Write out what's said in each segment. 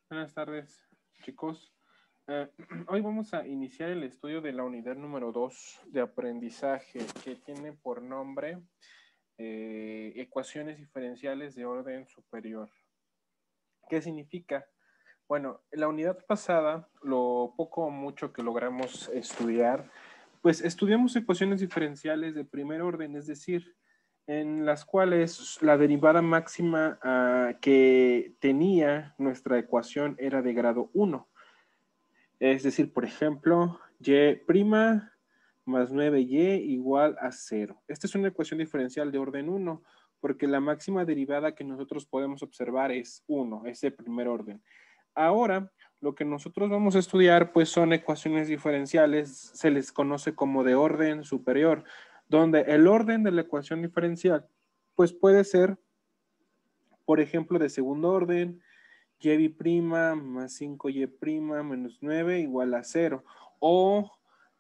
Buenas tardes, chicos. Hoy vamos a iniciar el estudio de la unidad número 2 de aprendizaje, que tiene por nombre ecuaciones diferenciales de orden superior. ¿Qué significa? Bueno, en la unidad pasada, lo poco o mucho que logramos estudiar, pues estudiamos ecuaciones diferenciales de primer orden, es decir, en las cuales la derivada máxima que tenía nuestra ecuación era de grado 1. Es decir, por ejemplo, y' más 9y igual a 0. Esta es una ecuación diferencial de orden 1, porque la máxima derivada que nosotros podemos observar es 1, es de primer orden. Ahora, lo que nosotros vamos a estudiar, pues son ecuaciones diferenciales, se les conoce como de orden superior, donde el orden de la ecuación diferencial, pues puede ser, por ejemplo, de segundo orden, y' más 5y' menos 9 igual a 0. O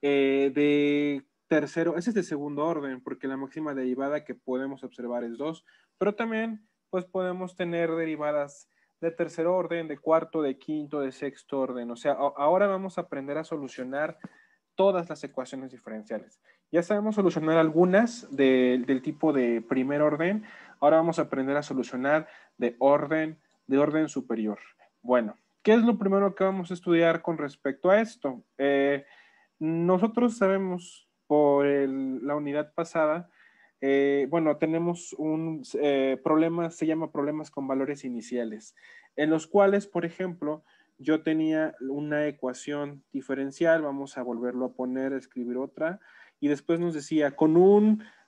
de tercero, ese es de segundo orden, porque la máxima derivada que podemos observar es 2. Pero también, pues podemos tener derivadas de tercer orden, de cuarto, de quinto, de sexto orden. O sea, ahora vamos a aprender a solucionar todas las ecuaciones diferenciales. Ya sabemos solucionar algunas del tipo de primer orden. Ahora vamos a aprender a solucionar de orden superior. Bueno, ¿qué es lo primero que vamos a estudiar con respecto a esto? Nosotros sabemos por la unidad pasada, bueno, tenemos un problema, se llama problemas con valores iniciales, en los cuales, por ejemplo, yo tenía una ecuación diferencial, vamos a volverlo a poner, a escribir otra, y después nos decía, con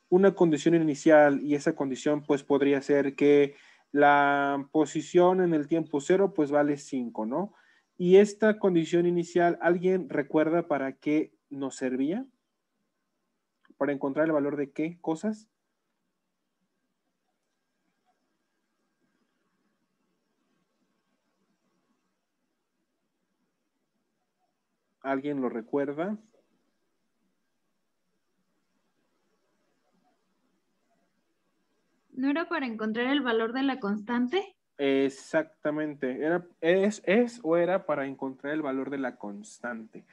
una condición inicial, y esa condición pues podría ser que la posición en el tiempo 0 pues vale 5, ¿no? Y esta condición inicial, ¿alguien recuerda para qué nos servía? ¿Para encontrar el valor de qué cosas? ¿Alguien lo recuerda? ¿No era para encontrar el valor de la constante? Exactamente. Es o era para encontrar el valor de la constante.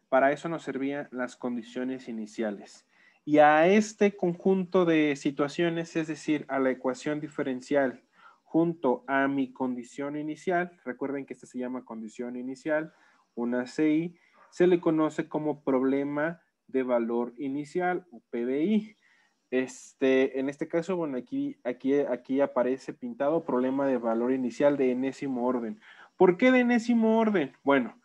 Para eso nos servían las condiciones iniciales. Y a este conjunto de situaciones, es decir, a la ecuación diferencial junto a mi condición inicial, recuerden que esta se llama condición inicial, una CI, se le conoce como problema de valor inicial o PVI. En este caso, bueno, aquí aparece pintado problema de valor inicial de enésimo orden. ¿Por qué de enésimo orden? Bueno,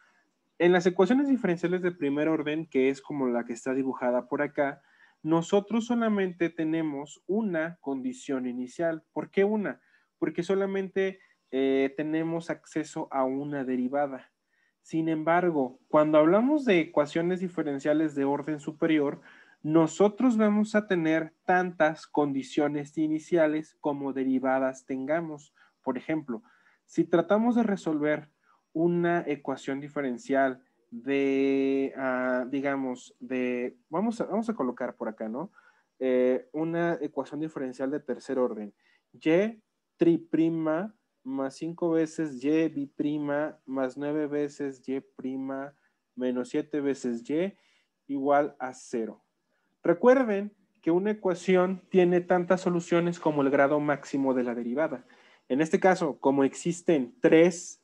en las ecuaciones diferenciales de primer orden, que es como la que está dibujada por acá, nosotros solamente tenemos una condición inicial. ¿Por qué una? Porque solamente tenemos acceso a una derivada. Sin embargo, cuando hablamos de ecuaciones diferenciales de orden superior, nosotros vamos a tener tantas condiciones iniciales como derivadas tengamos. Por ejemplo, si tratamos de resolver una ecuación diferencial de, digamos, vamos a colocar por acá, ¿no? Una ecuación diferencial de tercer orden. Y tri' más 5 veces y bi' más 9 veces y' menos 7 veces y igual a 0. Recuerden que una ecuación tiene tantas soluciones como el grado máximo de la derivada. En este caso, como existen tres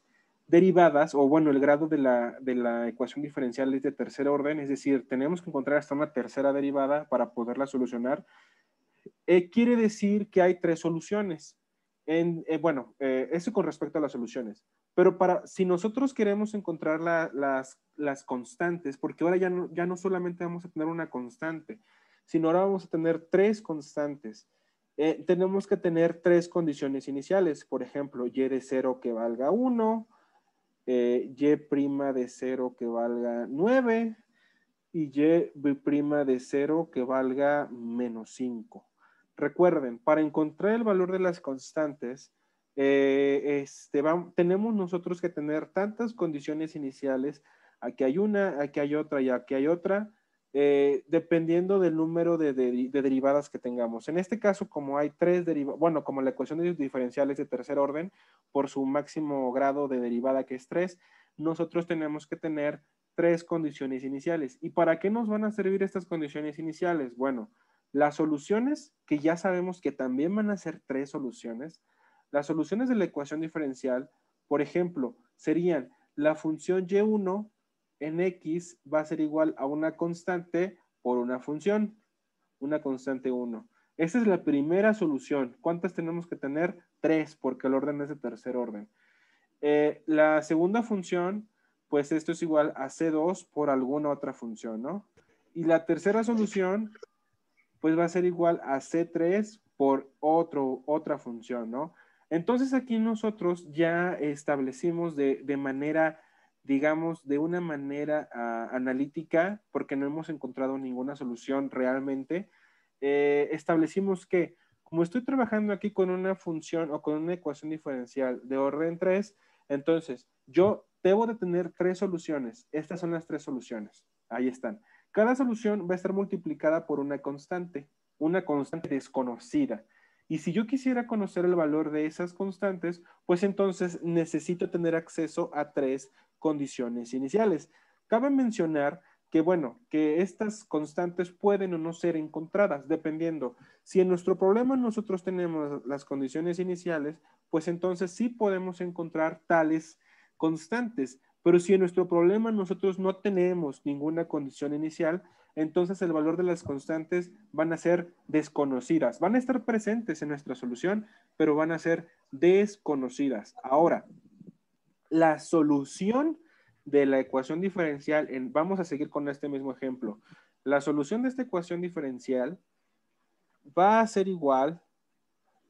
derivadas, o bueno, el grado de la ecuación diferencial es de tercer orden, es decir, tenemos que encontrar hasta una tercera derivada para poderla solucionar, quiere decir que hay tres soluciones. Eso con respecto a las soluciones. Pero si nosotros queremos encontrar las constantes, porque ahora ya no solamente vamos a tener una constante, sino ahora vamos a tener tres constantes. Tenemos que tener tres condiciones iniciales. Por ejemplo, y de 0 que valga 1, y' de 0 que valga 9 y y' de 0 que valga menos 5. Recuerden, para encontrar el valor de las constantes, tenemos nosotros que tener tantas condiciones iniciales, aquí hay una, aquí hay otra y aquí hay otra, dependiendo del número de derivadas que tengamos. En este caso, como hay tres derivadas, bueno, como la ecuación de diferenciales de tercer orden, por su máximo grado de derivada que es 3, nosotros tenemos que tener tres condiciones iniciales. ¿Y para qué nos van a servir estas condiciones iniciales? Bueno, las soluciones, que ya sabemos que también van a ser tres soluciones, las soluciones de la ecuación diferencial, por ejemplo, serían la función y1 en x va a ser igual a una constante por una función, una constante 1. Esa es la primera solución. ¿Cuántas tenemos que tener? Tres, porque el orden es de tercer orden. La segunda función, pues esto es igual a C2 por alguna otra función, ¿no? Y la tercera solución, pues va a ser igual a C3 por otra función, ¿no? Entonces aquí nosotros ya establecimos de manera, digamos, de una manera analítica, porque no hemos encontrado ninguna solución realmente, establecimos que como estoy trabajando aquí con una función o con una ecuación diferencial de orden 3, entonces yo debo de tener tres soluciones. Estas son las tres soluciones. Ahí están. Cada solución va a estar multiplicada por una constante desconocida. Y si yo quisiera conocer el valor de esas constantes, pues entonces necesito tener acceso a tres condiciones iniciales. Cabe mencionar que, bueno, que estas constantes pueden o no ser encontradas, dependiendo. Si en nuestro problema nosotros tenemos las condiciones iniciales, pues entonces sí podemos encontrar tales constantes. Pero si en nuestro problema nosotros no tenemos ninguna condición inicial, entonces el valor de las constantes van a ser desconocidas. Van a estar presentes en nuestra solución, pero van a ser desconocidas. Ahora, la solución de la ecuación diferencial, vamos a seguir con este mismo ejemplo. La solución de esta ecuación diferencial va a ser igual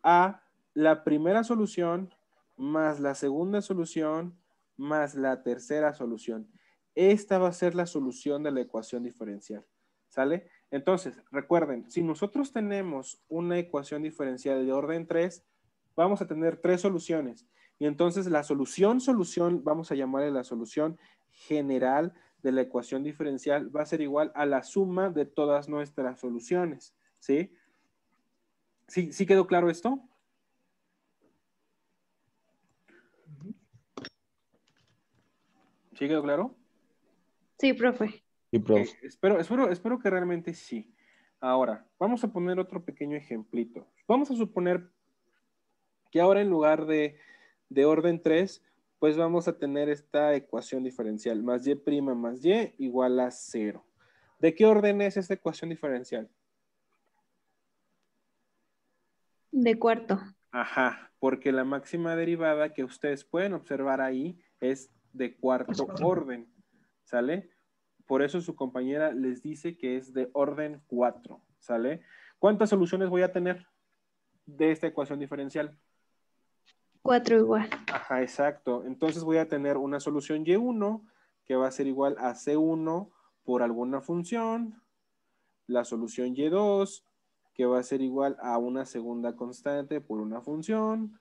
a la primera solución más la segunda solución más la tercera solución. Esta va a ser la solución de la ecuación diferencial. ¿Sale? Entonces, recuerden, si nosotros tenemos una ecuación diferencial de orden 3, vamos a tener tres soluciones. Y entonces la solución, vamos a llamarle la solución general de la ecuación diferencial, va a ser igual a la suma de todas nuestras soluciones. ¿Sí? ¿Sí quedó claro esto? ¿Sí quedó claro? Sí, profe. Sí, Okay. profe. Espero que realmente sí. Ahora, vamos a poner otro pequeño ejemplito. Vamos a suponer que ahora en lugar de orden 3, pues vamos a tener esta ecuación diferencial, más y' más y igual a 0. ¿De qué orden es esta ecuación diferencial? De cuarto. Ajá, porque la máxima derivada que ustedes pueden observar ahí es de cuarto orden, ¿sale? Por eso su compañera les dice que es de orden 4, ¿sale? ¿Cuántas soluciones voy a tener de esta ecuación diferencial? 4 igual. Ajá, exacto. Entonces voy a tener una solución y1 que va a ser igual a c1 por alguna función, la solución y2 que va a ser igual a una segunda constante por una función,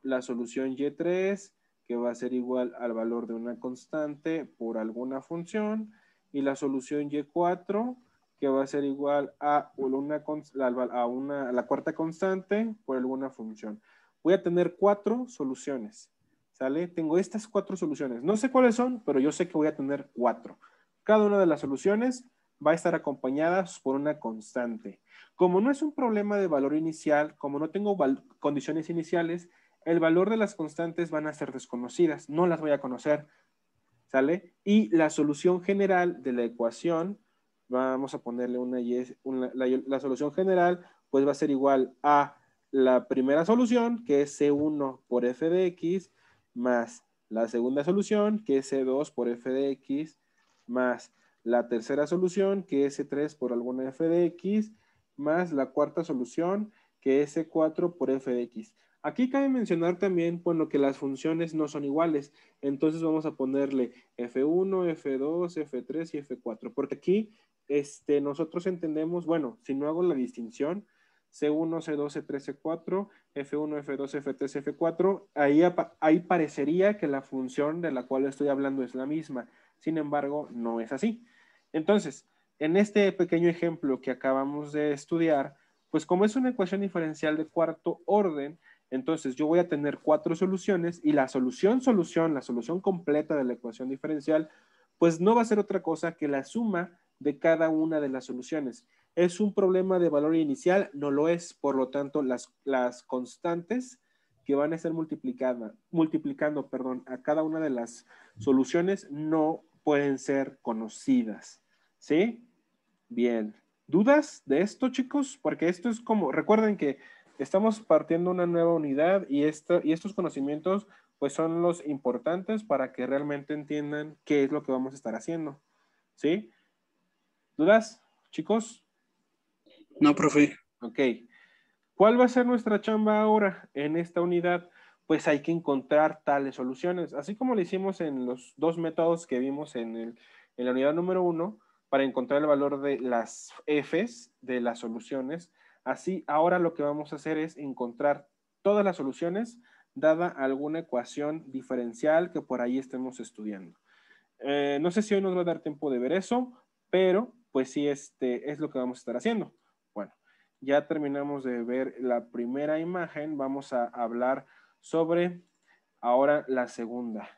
la solución y3 que va a ser igual al valor de una constante por alguna función, y la solución y4 que va a ser igual a la cuarta constante por alguna función. Voy a tener cuatro soluciones, ¿sale? Tengo estas cuatro soluciones. No sé cuáles son, pero yo sé que voy a tener cuatro. Cada una de las soluciones va a estar acompañada por una constante. Como no es un problema de valor inicial, como no tengo condiciones iniciales, el valor de las constantes van a ser desconocidas, no las voy a conocer, ¿sale? Y la solución general de la ecuación, vamos a ponerle la solución general, pues va a ser igual a la primera solución, que es C1 por f de x, más la segunda solución, que es C2 por f de x, más la tercera solución, que es C3 por alguna f de x, más la cuarta solución, que es C4 por f de x. Aquí cabe mencionar también, bueno, que las funciones no son iguales. Entonces vamos a ponerle F1, F2, F3 y F4. Porque aquí nosotros entendemos, bueno, si no hago la distinción, C1, C2, C3, C4, F1, F2, F3, F4, ahí parecería que la función de la cual estoy hablando es la misma. Sin embargo, no es así. Entonces, en este pequeño ejemplo que acabamos de estudiar, pues como es una ecuación diferencial de cuarto orden, entonces yo voy a tener 4 soluciones y la solución completa de la ecuación diferencial, pues no va a ser otra cosa que la suma de cada una de las soluciones. ¿Es un problema de valor inicial? No lo es. Por lo tanto, las constantes que van a estar multiplicando a cada una de las soluciones no pueden ser conocidas. ¿Sí? Bien. ¿Dudas de esto, chicos? Porque esto es como, recuerden que estamos partiendo una nueva unidad y estos conocimientos pues son los importantes para que realmente entiendan qué es lo que vamos a estar haciendo. ¿Sí? ¿Dudas, chicos? No, profe. Ok. ¿Cuál va a ser nuestra chamba ahora en esta unidad? Pues hay que encontrar tales soluciones, así como lo hicimos en los 2 métodos que vimos en la unidad número 1, para encontrar el valor de las Fs de las soluciones. Así, ahora lo que vamos a hacer es encontrar todas las soluciones dada alguna ecuación diferencial que por ahí estemos estudiando. No sé si hoy nos va a dar tiempo de ver eso, pero pues sí, es lo que vamos a estar haciendo. Bueno, ya terminamos de ver la primera imagen, vamos a hablar sobre ahora la segunda.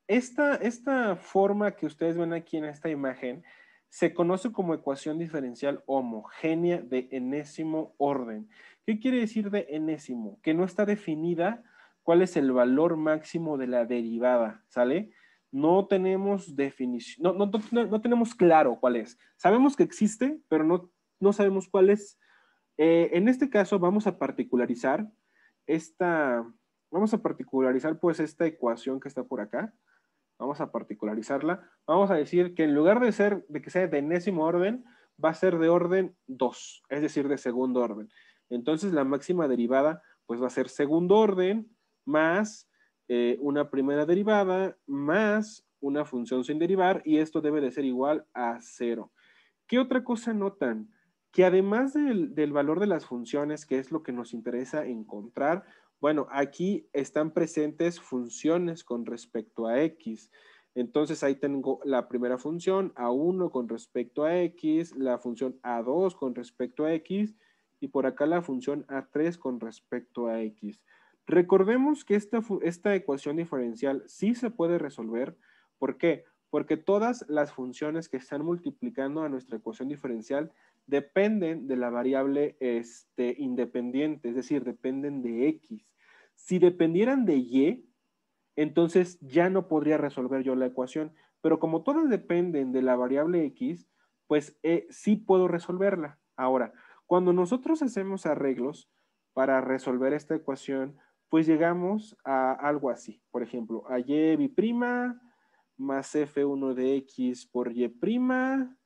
Esta forma que ustedes ven aquí en esta imagen se conoce como ecuación diferencial homogénea de enésimo orden. ¿Qué quiere decir de enésimo? Que no está definida cuál es el valor máximo de la derivada, ¿sale? No tenemos definición, no tenemos claro cuál es. Sabemos que existe, pero no sabemos cuál es. En este caso vamos a particularizar pues esta ecuación que está por acá. Vamos a particularizarla. Vamos a decir que en lugar de que sea de enésimo orden, va a ser de orden 2, es decir, de segundo orden. Entonces la máxima derivada pues va a ser segundo orden más una primera derivada más una función sin derivar, y esto debe de ser igual a 0. ¿Qué otra cosa notan? Que además del valor de las funciones, que es lo que nos interesa encontrar, bueno, aquí están presentes funciones con respecto a x. Entonces ahí tengo la primera función, a1 con respecto a x, la función a2 con respecto a x, y por acá la función a3 con respecto a x. Recordemos que esta ecuación diferencial sí se puede resolver. ¿Por qué? Porque todas las funciones que están multiplicando a nuestra ecuación diferencial dependen de la variable independiente, es decir, dependen de x. Si dependieran de y, entonces ya no podría resolver yo la ecuación, pero como todas dependen de la variable x, pues sí puedo resolverla. Ahora, cuando nosotros hacemos arreglos para resolver esta ecuación, pues llegamos a algo así. Por ejemplo, a y bi'prima más f1 de x por y prima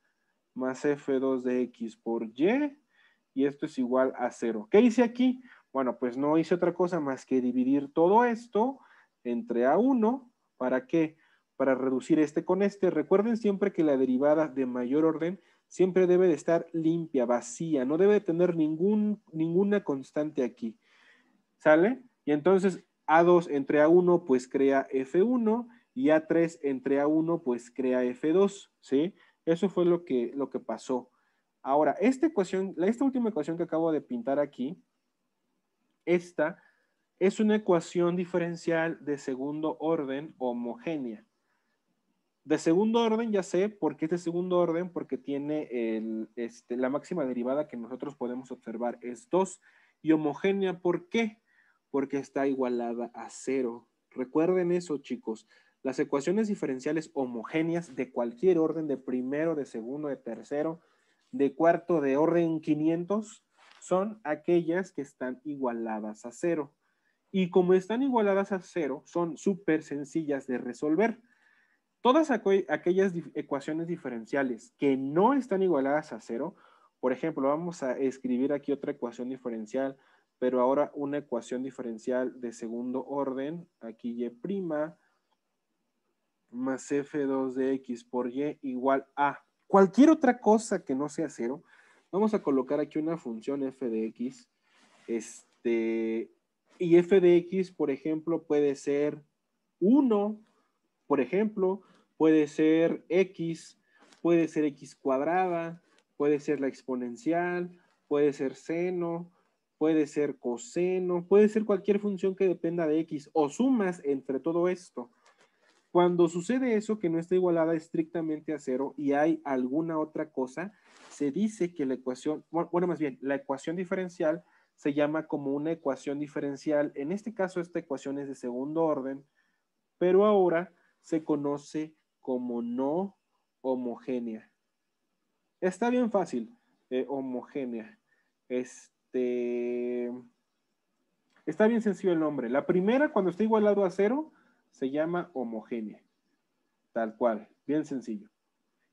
más f2 de x por y esto es igual a 0. ¿Qué hice aquí? Bueno, pues no hice otra cosa más que dividir todo esto entre a1. ¿Para qué? Para reducir este con este. Recuerden siempre que la derivada de mayor orden siempre debe de estar limpia, vacía, no debe tener ninguna constante aquí. ¿Sale? Y entonces A2 entre A1 pues crea F1 y A3 entre A1 pues crea F2, ¿sí? Eso fue lo que pasó. Ahora, esta última ecuación que acabo de pintar aquí, esta es una ecuación diferencial de segundo orden homogénea. De segundo orden ya sé por qué es de segundo orden, porque tiene la máxima derivada que nosotros podemos observar es 2. Y homogénea, ¿por qué? Porque está igualada a 0. Recuerden eso, chicos. Las ecuaciones diferenciales homogéneas de cualquier orden, de primero, de segundo, de tercero, de cuarto, de orden 500, son aquellas que están igualadas a 0. Y como están igualadas a 0, son súper sencillas de resolver. Todas aquellas ecuaciones diferenciales que no están igualadas a 0, por ejemplo, vamos a escribir aquí otra ecuación diferencial, pero ahora una ecuación diferencial de segundo orden, aquí y' más f2 de x por y igual a cualquier otra cosa que no sea 0, Vamos a colocar aquí una función f de x. Y f de x, por ejemplo, puede ser 1, por ejemplo, puede ser x cuadrada, puede ser la exponencial, puede ser seno, puede ser coseno, puede ser cualquier función que dependa de x o sumas entre todo esto. Cuando sucede eso, que no está igualada estrictamente a cero y hay alguna otra cosa, se dice que la ecuación, bueno, más bien, la ecuación diferencial se llama como una ecuación diferencial. En este caso, esta ecuación es de segundo orden, pero ahora se conoce como no homogénea. Está bien fácil, homogénea. Está bien sencillo el nombre. La primera, cuando está igualado a cero, se llama homogénea. Tal cual, bien sencillo.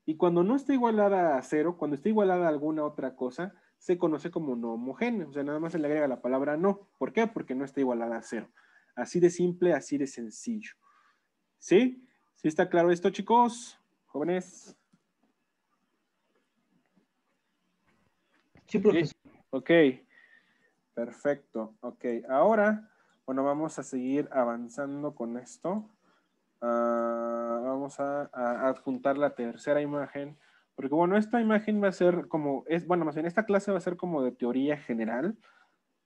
Y cuando no está igualada a cero, cuando está igualada a alguna otra cosa, se conoce como no homogéneo. O sea, nada más se le agrega la palabra no. ¿Por qué? Porque no está igualada a cero. Así de simple, así de sencillo. ¿Sí? ¿Sí está claro esto, chicos? Jóvenes. Sí, profesor. Sí. Ok. Perfecto. Ok. Ahora, bueno, vamos a seguir avanzando con esto. Vamos a adjuntar la tercera imagen, porque bueno, esta imagen va a ser como, bueno, más bien esta clase va a ser como de teoría general,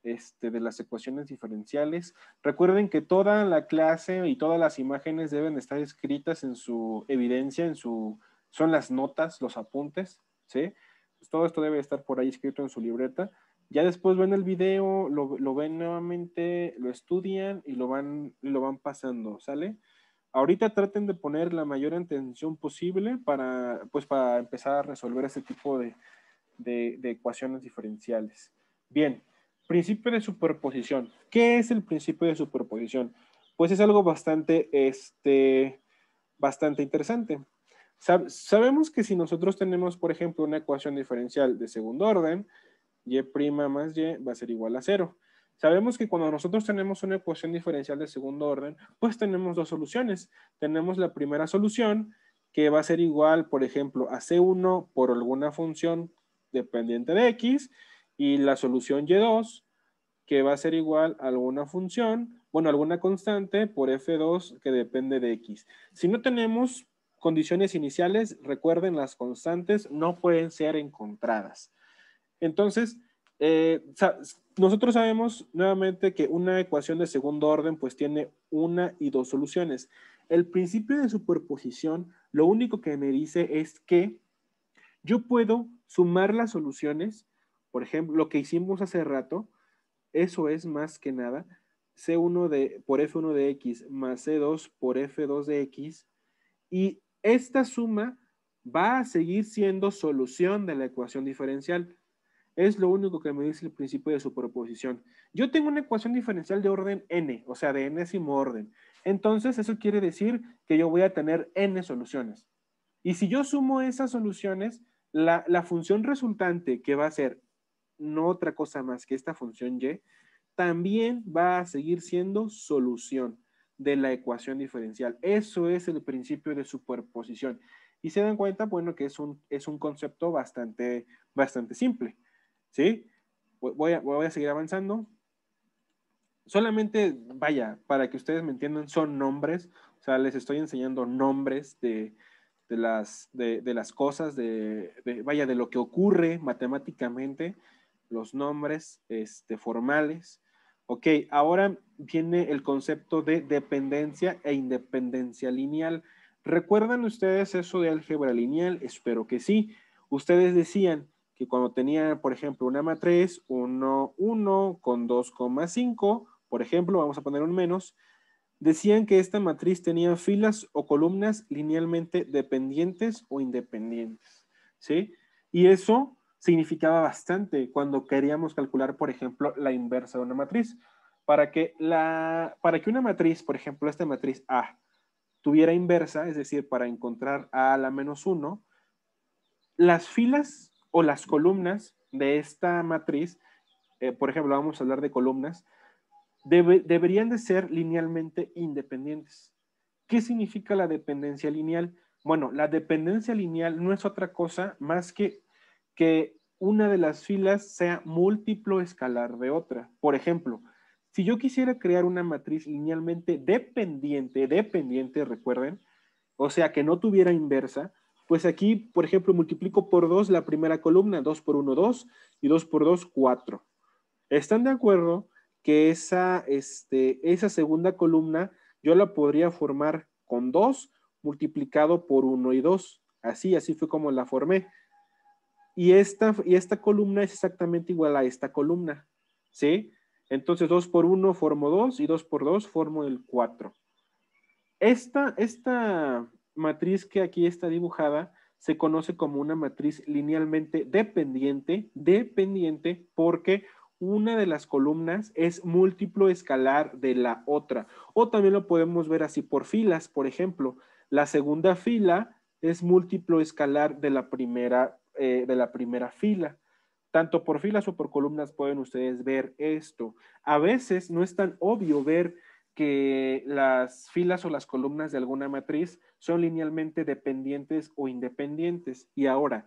de las ecuaciones diferenciales. Recuerden que toda la clase y todas las imágenes deben estar escritas en su evidencia, son las notas, los apuntes, ¿sí? Pues todo esto debe estar por ahí escrito en su libreta. Ya después ven el video, lo ven nuevamente, lo estudian y lo van pasando, ¿sale? Ahorita traten de poner la mayor atención posible para empezar a resolver ese tipo de ecuaciones diferenciales. Bien, principio de superposición. ¿Qué es el principio de superposición? Pues es algo bastante interesante. Sabemos que si nosotros tenemos, por ejemplo, una ecuación diferencial de segundo orden, y' más y va a ser igual a 0. Sabemos que cuando nosotros tenemos una ecuación diferencial de segundo orden, pues tenemos dos soluciones. Tenemos la primera solución, que va a ser igual, por ejemplo, a C1 por alguna función dependiente de X, y la solución Y2, que va a ser igual a alguna función, bueno, alguna constante por F2 que depende de X. Si no tenemos condiciones iniciales, recuerden, las constantes no pueden ser encontradas. Entonces, nosotros sabemos nuevamente que una ecuación de segundo orden pues tiene una y dos soluciones. El principio de superposición lo único que me dice es que yo puedo sumar las soluciones, por ejemplo, lo que hicimos hace rato, eso es más que nada C1 por F1 de X más C2 por F2 de X, y esta suma va a seguir siendo solución de la ecuación diferencial. Es lo único que me dice el principio de superposición. Yo tengo una ecuación diferencial de orden n, o sea, de enésimo orden. Entonces, eso quiere decir que yo voy a tener n soluciones. Y si yo sumo esas soluciones, la función resultante, que va a ser no otra cosa más que esta función y, también va a seguir siendo solución de la ecuación diferencial. Eso es el principio de superposición. Y se dan cuenta, bueno, que es un concepto bastante simple. ¿Sí? Voy a seguir avanzando. Solamente, vaya, para que ustedes me entiendan, son nombres. O sea, les estoy enseñando nombres de las cosas, vaya, de lo que ocurre matemáticamente, los nombres formales. Ok, ahora viene el concepto de dependencia e independencia lineal. ¿Recuerdan ustedes eso de álgebra lineal? Espero que sí. Ustedes decían que cuando tenía, por ejemplo, una matriz 1, 1 con 2,5, por ejemplo, vamos a poner un menos, decían que esta matriz tenía filas o columnas linealmente dependientes o independientes, ¿sí? Y eso significaba bastante cuando queríamos calcular, por ejemplo, la inversa de una matriz. Para que una matriz, por ejemplo, esta matriz A, tuviera inversa, es decir, para encontrar A a la menos 1, las filas o las columnas de esta matriz, por ejemplo, vamos a hablar de columnas, deberían de ser linealmente independientes. ¿Qué significa la dependencia lineal? Bueno, la dependencia lineal no es otra cosa más que una de las filas sea múltiplo escalar de otra. Por ejemplo, si yo quisiera crear una matriz linealmente dependiente, recuerden, o sea, que no tuviera inversa, pues aquí, por ejemplo, multiplico por 2 la primera columna, 2 por 1, 2, y 2 por 2, 4. ¿Están de acuerdo que esa segunda columna yo la podría formar con 2 multiplicado por 1 y 2? Así fue como la formé. Y esta columna es exactamente igual a esta columna, ¿sí? Entonces 2 por 1 formo 2 y 2 por 2 formo el 4. Esta matriz que aquí está dibujada se conoce como una matriz linealmente dependiente porque una de las columnas es múltiplo escalar de la otra. O también lo podemos ver así por filas. Por ejemplo, la segunda fila es múltiplo escalar de la primera fila. Tanto por filas o por columnas pueden ustedes ver esto. A veces no es tan obvio ver que las filas o las columnas de alguna matriz son linealmente dependientes o independientes. Y ahora,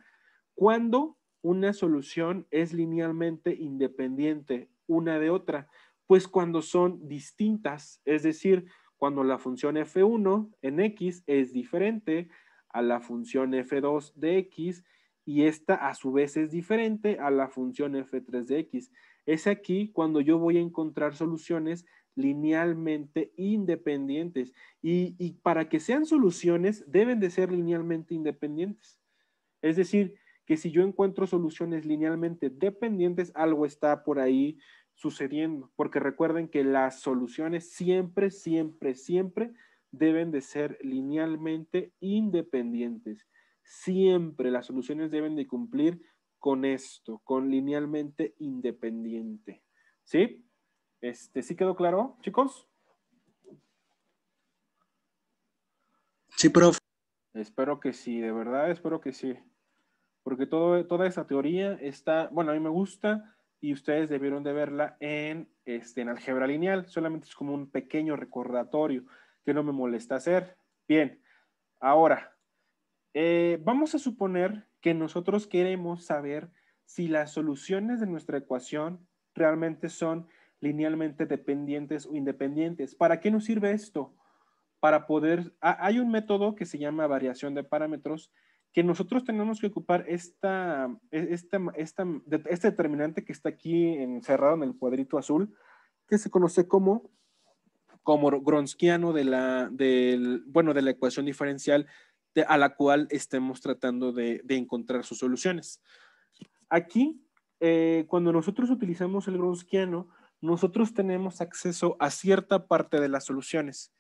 ¿cuándo una solución es linealmente independiente una de otra? Pues cuando son distintas, es decir, cuando la función f1 en x es diferente a la función f2 de x y esta a su vez es diferente a la función f3 de x. Es aquí cuando yo voy a encontrar soluciones linealmente independientes y para que sean soluciones deben de ser linealmente independientes. Es decir, que si yo encuentro soluciones linealmente dependientes, algo está por ahí sucediendo, porque recuerden que las soluciones siempre deben de ser linealmente independientes. Siempre las soluciones deben de cumplir con esto, con linealmente independiente. ¿Sí? ¿Sí quedó claro, chicos? Sí, profe. Espero que sí, de verdad, espero que sí. Porque toda esa teoría está, bueno, a mí me gusta y ustedes debieron de verla en álgebra lineal. Solamente es como un pequeño recordatorio que no me molesta hacer. Bien, ahora, vamos a suponer que nosotros queremos saber si las soluciones de nuestra ecuación realmente son linealmente dependientes o independientes. ¿Para qué nos sirve esto? Para poder, hay un método que se llama variación de parámetros, que nosotros tenemos que ocupar este determinante que está aquí encerrado en el cuadrito azul, que se conoce como Gronskiano de la ecuación diferencial a la cual estemos tratando de encontrar sus soluciones. Aquí, cuando nosotros utilizamos el Gronskiano, nosotros tenemos acceso a cierta parte de las soluciones.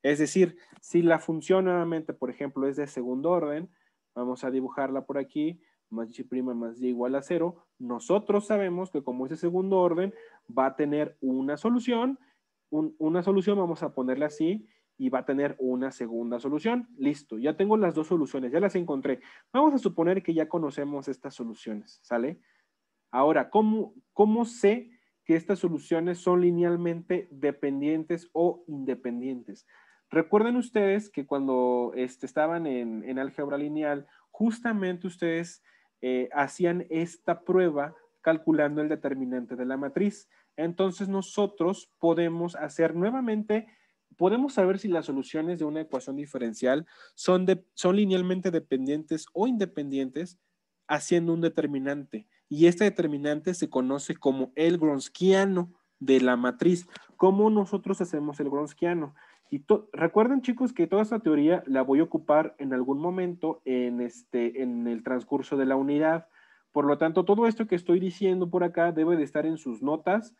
Es decir, si la función nuevamente, por ejemplo, es de segundo orden, vamos a dibujarla por aquí, más y' más y igual a 0, nosotros sabemos que como es de segundo orden, va a tener una solución, vamos a ponerla así, y va a tener una segunda solución. Listo, ya tengo las dos soluciones, ya las encontré. Vamos a suponer que ya conocemos estas soluciones, ¿sale? Ahora, ¿cómo sé que estas soluciones son linealmente dependientes o independientes? Recuerden ustedes que cuando estaban en álgebra lineal, justamente ustedes hacían esta prueba calculando el determinante de la matriz. Entonces nosotros podemos hacer nuevamente, podemos saber si las soluciones de una ecuación diferencial son linealmente dependientes o independientes haciendo un determinante. Y este determinante se conoce como el Gronskiano de la matriz. ¿Cómo nosotros hacemos el Gronskiano? Y recuerden, chicos, que toda esta teoría la voy a ocupar en algún momento en el transcurso de la unidad. Por lo tanto, todo esto que estoy diciendo por acá debe de estar en sus notas.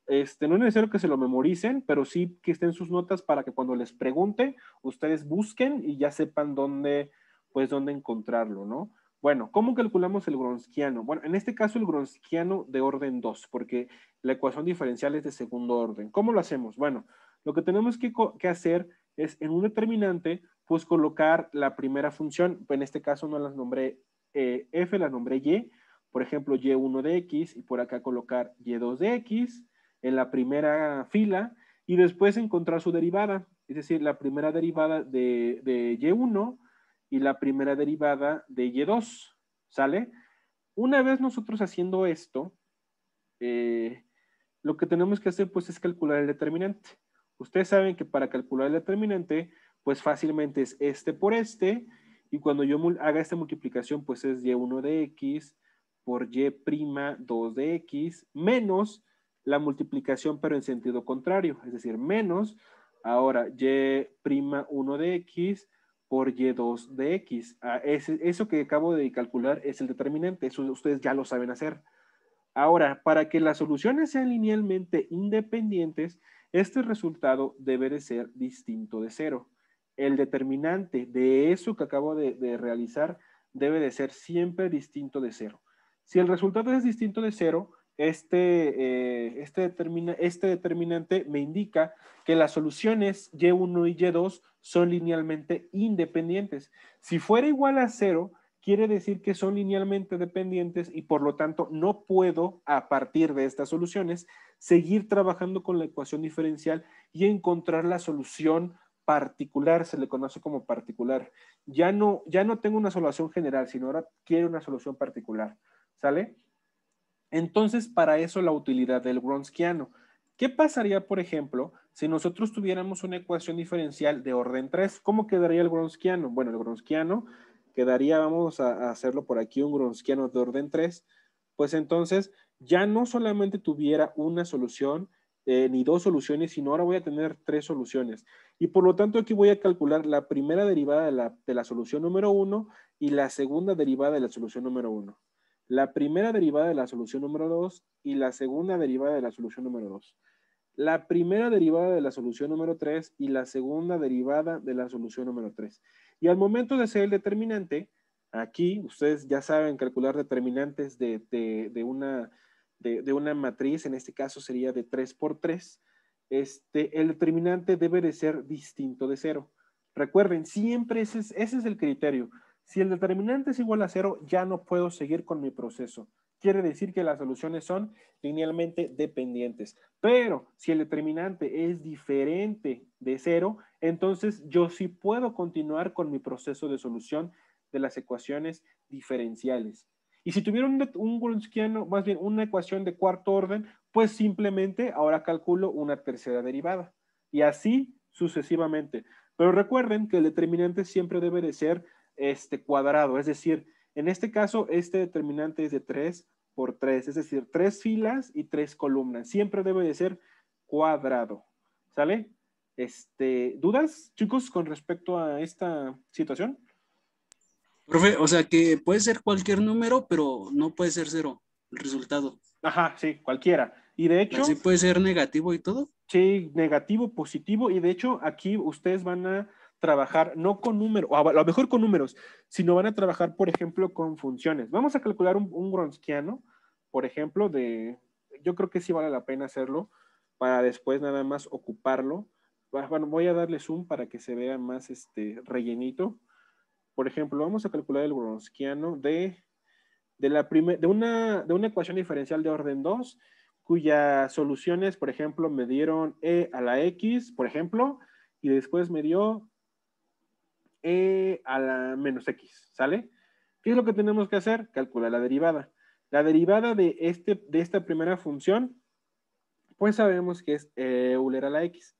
No es necesario que se lo memoricen, pero sí que estén en sus notas para que cuando les pregunte, ustedes busquen y ya sepan dónde encontrarlo, ¿no? Bueno, ¿cómo calculamos el Gronskiano? Bueno, en este caso el Gronskiano de orden 2, porque la ecuación diferencial es de segundo orden. ¿Cómo lo hacemos? Bueno, lo que tenemos que hacer es en un determinante, pues colocar la primera función, en este caso no las nombré f, las nombré y, por ejemplo, y1 de x, y por acá colocar y2 de x en la primera fila, y después encontrar su derivada, es decir, la primera derivada de y1 y la primera derivada de y2, ¿sale? Una vez nosotros haciendo esto, lo que tenemos que hacer pues es calcular el determinante. Ustedes saben que para calcular el determinante, pues fácilmente es este por este, y cuando yo haga esta multiplicación, pues es y1 de x por y'2 de x, menos la multiplicación pero en sentido contrario, es decir, menos ahora y'1 de x por y2 de x. Eso que acabo de calcular es el determinante, eso ustedes ya lo saben hacer. Ahora, para que las soluciones sean linealmente independientes, este resultado debe de ser distinto de cero. El determinante de eso que acabo de realizar debe de ser siempre distinto de cero. Si el resultado es distinto de cero, este determinante me indica que las soluciones y1 y y2 son linealmente independientes. Si fuera igual a cero, quiere decir que son linealmente dependientes y por lo tanto no puedo, a partir de estas soluciones, seguir trabajando con la ecuación diferencial y encontrar la solución particular, se le conoce como particular. Ya no tengo una solución general, sino ahora quiero una solución particular, ¿sale? Entonces, para eso la utilidad del Wronskiano. ¿Qué pasaría, por ejemplo, si nosotros tuviéramos una ecuación diferencial de orden 3? ¿Cómo quedaría el Wronskiano? Bueno, el Wronskiano quedaría, vamos a hacerlo por aquí, un Wronskiano de orden 3, pues entonces ya no solamente tuviera una solución, ni dos soluciones, sino ahora voy a tener tres soluciones. Y por lo tanto aquí voy a calcular la primera derivada de la solución número 1 y la segunda derivada de la solución número 1. La primera derivada de la solución número 2 y la segunda derivada de la solución número 2. La primera derivada de la solución número 3 y la segunda derivada de la solución número 3. Y al momento de hacer el determinante, aquí ustedes ya saben calcular determinantes de una matriz, en este caso sería de 3 por 3. El determinante debe de ser distinto de 0. Recuerden, siempre ese es el criterio. Si el determinante es igual a 0, ya no puedo seguir con mi proceso. Quiere decir que las soluciones son linealmente dependientes. Pero si el determinante es diferente de 0, entonces yo sí puedo continuar con mi proceso de solución de las ecuaciones diferenciales. Y si tuviera un Wronskiano, más bien una ecuación de cuarto orden, pues simplemente ahora calculo una tercera derivada. Y así sucesivamente. Pero recuerden que el determinante siempre debe de ser cuadrado, es decir, en este caso este determinante es de 3 por 3, es decir, 3 filas y 3 columnas, siempre debe de ser cuadrado, ¿sale? ¿Dudas, chicos, con respecto a esta situación? Profe, o sea que puede ser cualquier número, pero no puede ser cero el resultado. Ajá, sí, cualquiera. Y de Así hecho, puede ser negativo y todo. sí, negativo, positivo, y de hecho aquí ustedes van a trabajar no con números, o a lo mejor con números, sino van a trabajar, por ejemplo, con funciones. Vamos a calcular un Wronskiano, por ejemplo, yo creo que sí vale la pena hacerlo, para después nada más ocuparlo. Bueno, voy a darle zoom para que se vea más rellenito. Por ejemplo, vamos a calcular el Wronskiano de una ecuación diferencial de orden 2, cuyas soluciones, por ejemplo, me dieron e a la x, por ejemplo, y después me dio e a la menos x, ¿sale? ¿Qué es lo que tenemos que hacer? Calcular la derivada. La derivada de esta primera función, pues sabemos que es Euler a la x.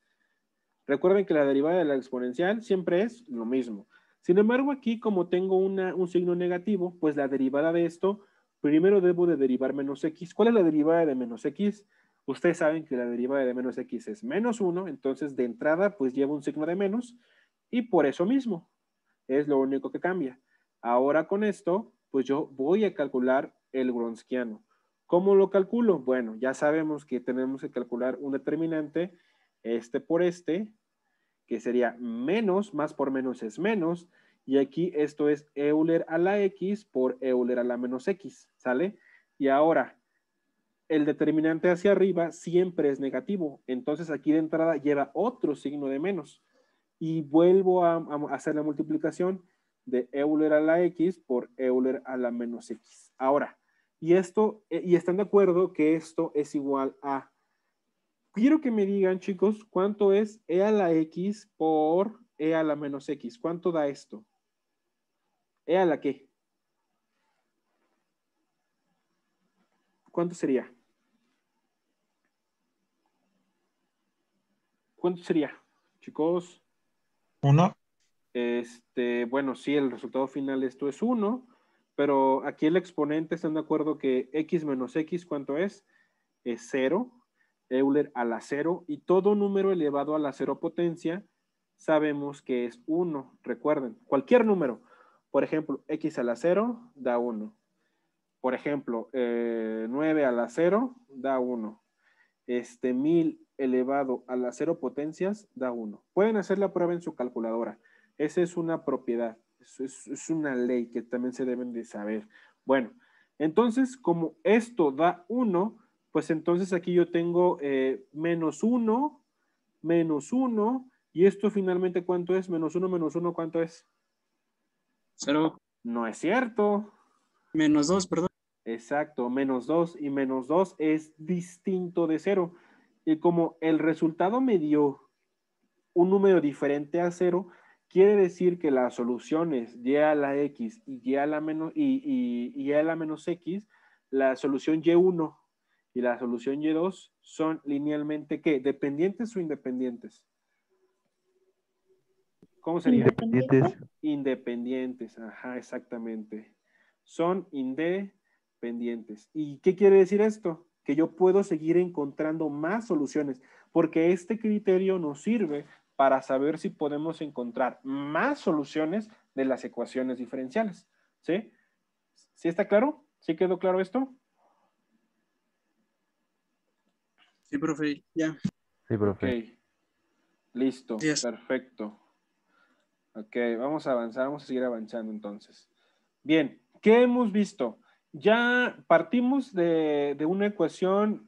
Recuerden que la derivada de la exponencial siempre es lo mismo. Sin embargo, aquí como tengo un signo negativo, pues la derivada de esto, primero debo de derivar menos x. ¿Cuál es la derivada de menos x? Ustedes saben que la derivada de menos x es menos 1, entonces de entrada pues lleva un signo de menos y por eso mismo es lo único que cambia. Ahora con esto, pues yo voy a calcular el Wronskiano. ¿Cómo lo calculo? Bueno, ya sabemos que tenemos que calcular un determinante, por que sería menos, más por menos es menos, y aquí esto es Euler a la x por Euler a la menos x, ¿sale? Y ahora, el determinante hacia arriba siempre es negativo, entonces aquí de entrada lleva otro signo de menos, y vuelvo a hacer la multiplicación de Euler a la x por Euler a la menos x. Ahora, y están de acuerdo que esto es igual a, quiero que me digan, chicos, ¿cuánto es e a la x por e a la menos x? ¿Cuánto da esto? ¿E a la qué? ¿cuánto sería? ¿Cuánto sería, chicos? 1. Bueno, sí, el resultado final de esto es 1, pero aquí el exponente, ¿están de acuerdo que x menos x, ¿cuánto es? Es 0, Euler a la 0, y todo número elevado a la 0 potencia sabemos que es 1, recuerden, cualquier número, por ejemplo, x a la 0 da 1, por ejemplo, 9 a la 0 da 1, 1000 elevado a la 0 potencias da 1. Pueden hacer la prueba en su calculadora. Esa es una propiedad, es una ley que también se deben de saber. Bueno, entonces, como esto da 1, pues entonces aquí yo tengo menos 1, y esto finalmente, ¿cuánto es? Menos 1, ¿cuánto es? 0, No es cierto. menos 2, perdón. Exacto, menos 2, y menos 2 es distinto de 0. Y como el resultado me dio un número diferente a 0, quiere decir que las soluciones y a la x y y a la menos, y a la menos x, la solución y1 y la solución y2 son linealmente, ¿qué? ¿Dependientes o independientes? ¿Cómo sería? Independiente. Independientes, ajá, exactamente. Son independientes. ¿Y qué quiere decir esto? Que yo puedo seguir encontrando más soluciones, porque este criterio nos sirve para saber si podemos encontrar más soluciones de las ecuaciones diferenciales. ¿Sí? ¿Sí está claro? ¿Sí quedó claro esto? Sí, profe, ya. Sí, Ok, profe. listo, Gracias. perfecto. Ok, vamos a avanzar, vamos a seguir avanzando entonces. Bien, ¿qué hemos visto? Ya partimos de una ecuación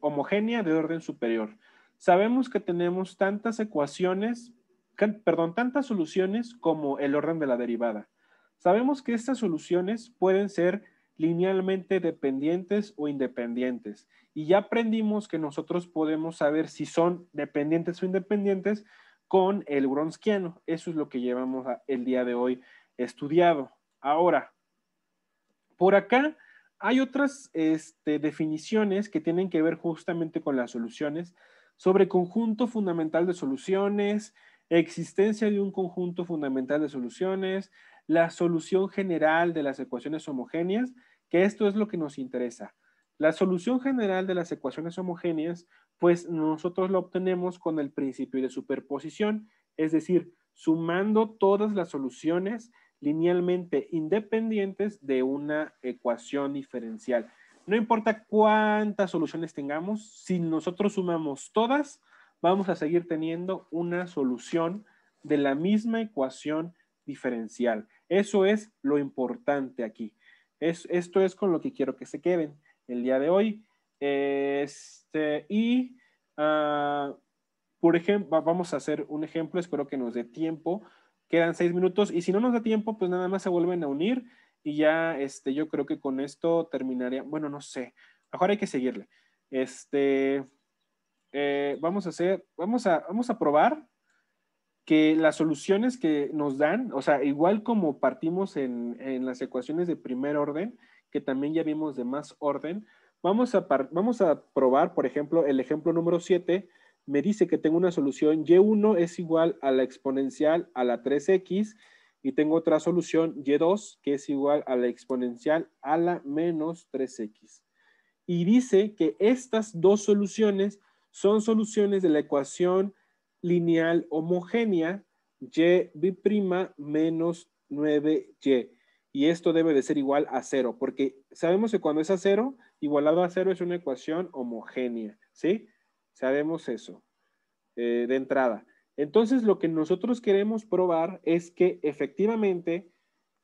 homogénea de orden superior. Sabemos que tenemos tantas ecuaciones, perdón, tantas soluciones como el orden de la derivada. Sabemos que estas soluciones pueden ser linealmente dependientes o independientes. Y ya aprendimos que nosotros podemos saber si son dependientes o independientes con el Wronskiano. Eso es lo que llevamos el día de hoy estudiado. Ahora, por acá hay otras definiciones que tienen que ver justamente con las soluciones, sobre conjunto fundamental de soluciones, existencia de un conjunto fundamental de soluciones, la solución general de las ecuaciones homogéneas, que esto es lo que nos interesa. La solución general de las ecuaciones homogéneas, pues nosotros la obtenemos con el principio de superposición, es decir, sumando todas las soluciones linealmente independientes de una ecuación diferencial. No importa cuántas soluciones tengamos, si nosotros sumamos todas, vamos a seguir teniendo una solución de la misma ecuación diferencial. Eso es lo importante aquí. Esto es con lo que quiero que se queden el día de hoy. Por ejemplo, vamos a hacer un ejemplo, espero que nos dé tiempo. Quedan 6 minutos y si no nos da tiempo, pues nada más se vuelven a unir y ya yo creo que con esto terminaría. Bueno, no sé, mejor hay que seguirle. Vamos a probar que las soluciones que nos dan, o sea, igual como partimos en las ecuaciones de primer orden, que también ya vimos de más orden, vamos a probar, por ejemplo, el ejemplo número 7 me dice que tengo una solución y1 es igual a la exponencial a la 3x y tengo otra solución y2 que es igual a la exponencial a la menos 3x. Y dice que estas dos soluciones son soluciones de la ecuación lineal homogénea y' menos 9y. Y esto debe de ser igual a 0, porque sabemos que cuando es a 0, igualado a 0 es una ecuación homogénea, ¿sí? Sabemos eso de entrada. Entonces, lo que nosotros queremos probar es que efectivamente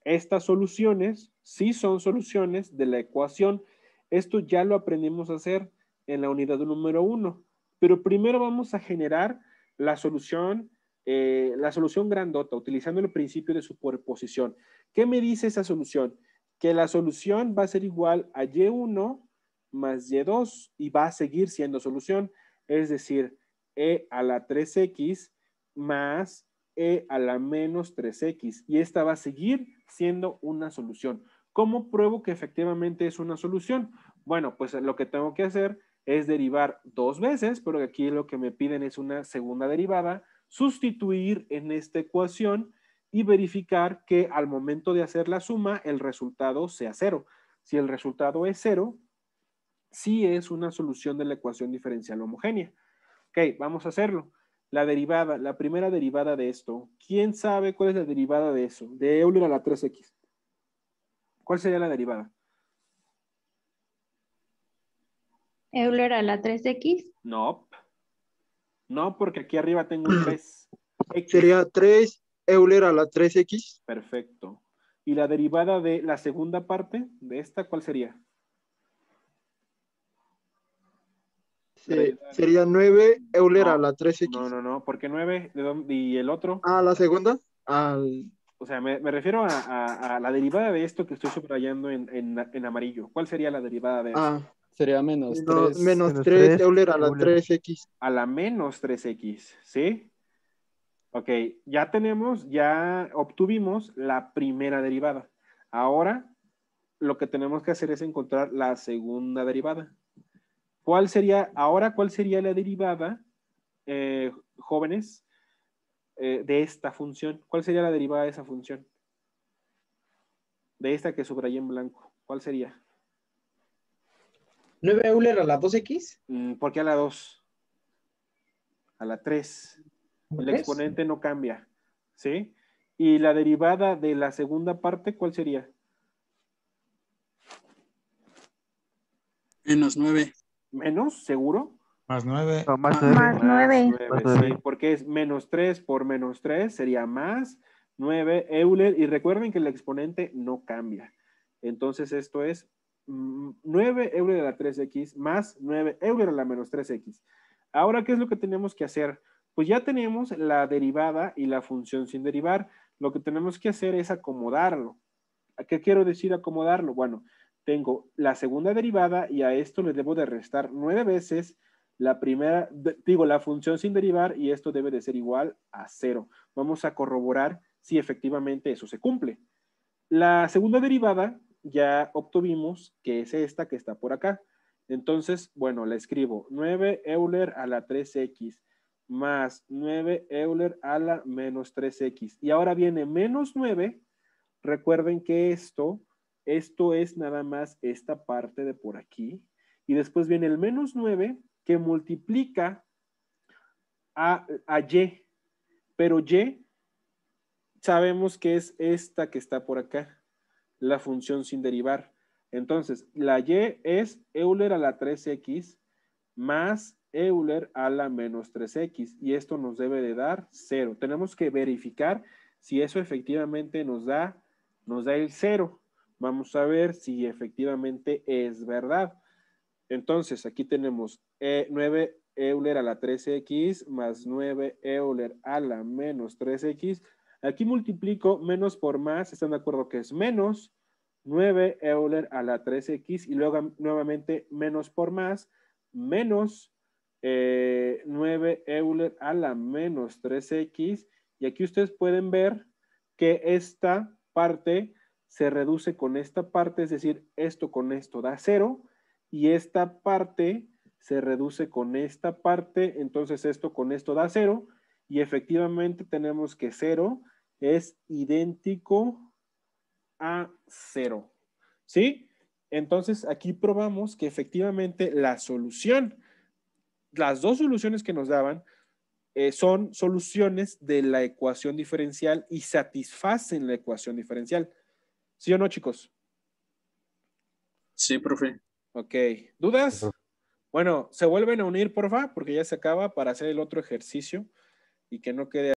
estas soluciones sí son soluciones de la ecuación. Esto ya lo aprendimos a hacer en la unidad número 1, pero primero vamos a generar la solución grandota, utilizando el principio de superposición. ¿Qué me dice esa solución? Que la solución va a ser igual a y1 más y2 y va a seguir siendo solución, es decir, e a la 3x más e a la menos 3x y esta va a seguir siendo una solución. ¿Cómo pruebo que efectivamente es una solución? Bueno, pues lo que tengo que hacer es derivar 2 veces, pero aquí lo que me piden es una segunda derivada, sustituir en esta ecuación y verificar que al momento de hacer la suma el resultado sea 0. Si el resultado es 0, sí es una solución de la ecuación diferencial homogénea. Ok, vamos a hacerlo. La derivada, la primera derivada de esto. ¿Quién sabe cuál es la derivada de eso? De Euler a la 3x. ¿Cuál sería la derivada? Euler a la 3x. No. No, porque aquí arriba tengo un 3. Sería 3 Euler a la 3x. Perfecto. ¿Y la derivada de la segunda parte de esta, cuál sería? Sería 9 Euler a No, la 3x. no, porque 9, ¿de dónde? ¿Y el otro? Ah, la segunda. O sea, me refiero a la derivada de esto que estoy subrayando en amarillo. ¿Cuál sería la derivada de eso? Sería menos 3. Menos 3 Euler a la 3x. A la menos 3x, ¿sí? Ok, ya obtuvimos la primera derivada. Ahora, lo que tenemos que hacer es encontrar la segunda derivada. ¿Cuál sería la derivada, jóvenes, de esta función? ¿Cuál sería la derivada de esa función? De esta que subrayé en blanco. ¿Cuál sería? 9 Euler a la 2x. ¿Por qué a la 2? A la 3. El ¿Tres? exponente no cambia, ¿sí? Y la derivada de la segunda parte, ¿cuál sería? Menos 9. ¿Menos? ¿Seguro? Más 9. No, más Ah, 9. Más 9. Más Sí, 9. porque es menos 3 por menos 3 sería más 9 Euler. Y recuerden que el exponente no cambia. Entonces esto es 9 Euler a la 3x más 9 Euler a la menos 3x. Ahora, ¿qué es lo que tenemos que hacer? Pues ya tenemos la derivada y la función sin derivar. Lo que tenemos que hacer es acomodarlo. ¿A qué quiero decir acomodarlo? Bueno, tengo la segunda derivada y a esto le debo de restar 9 veces la primera, la función sin derivar, y esto debe de ser igual a 0. Vamos a corroborar si efectivamente eso se cumple. La segunda derivada ya obtuvimos que es esta que está por acá. Entonces, bueno, la escribo 9 Euler a la 3x más 9 Euler a la menos 3x. Y ahora viene menos 9. Recuerden que esto es nada más esta parte de por aquí. Y después viene el menos 9 que multiplica a y. Pero y sabemos que es esta que está por acá, la función sin derivar. Entonces, la y es Euler a la 3x más Euler a la menos 3x. Y esto nos debe de dar 0. Tenemos que verificar si eso efectivamente nos da el 0. Vamos a ver si efectivamente es verdad. Entonces, aquí tenemos 9 Euler a la 3x más 9 Euler a la menos 3x. Aquí multiplico menos por más. ¿Están de acuerdo que es menos 9 Euler a la 3x? Y luego nuevamente menos por más, menos 9 Euler a la menos 3x. Y aquí ustedes pueden ver que esta parte se reduce con esta parte, es decir, esto con esto da 0. Y esta parte se reduce con esta parte, entonces esto con esto da 0, y efectivamente tenemos que 0 es idéntico a 0, ¿sí? Entonces aquí probamos que efectivamente la solución, las dos soluciones que nos daban, son soluciones de la ecuación diferencial y satisfacen la ecuación diferencial. ¿Sí o no, chicos? Sí, profe. Ok, ¿dudas? Bueno, se vuelven a unir, porfa, porque ya se acaba para hacer el otro ejercicio y que no quede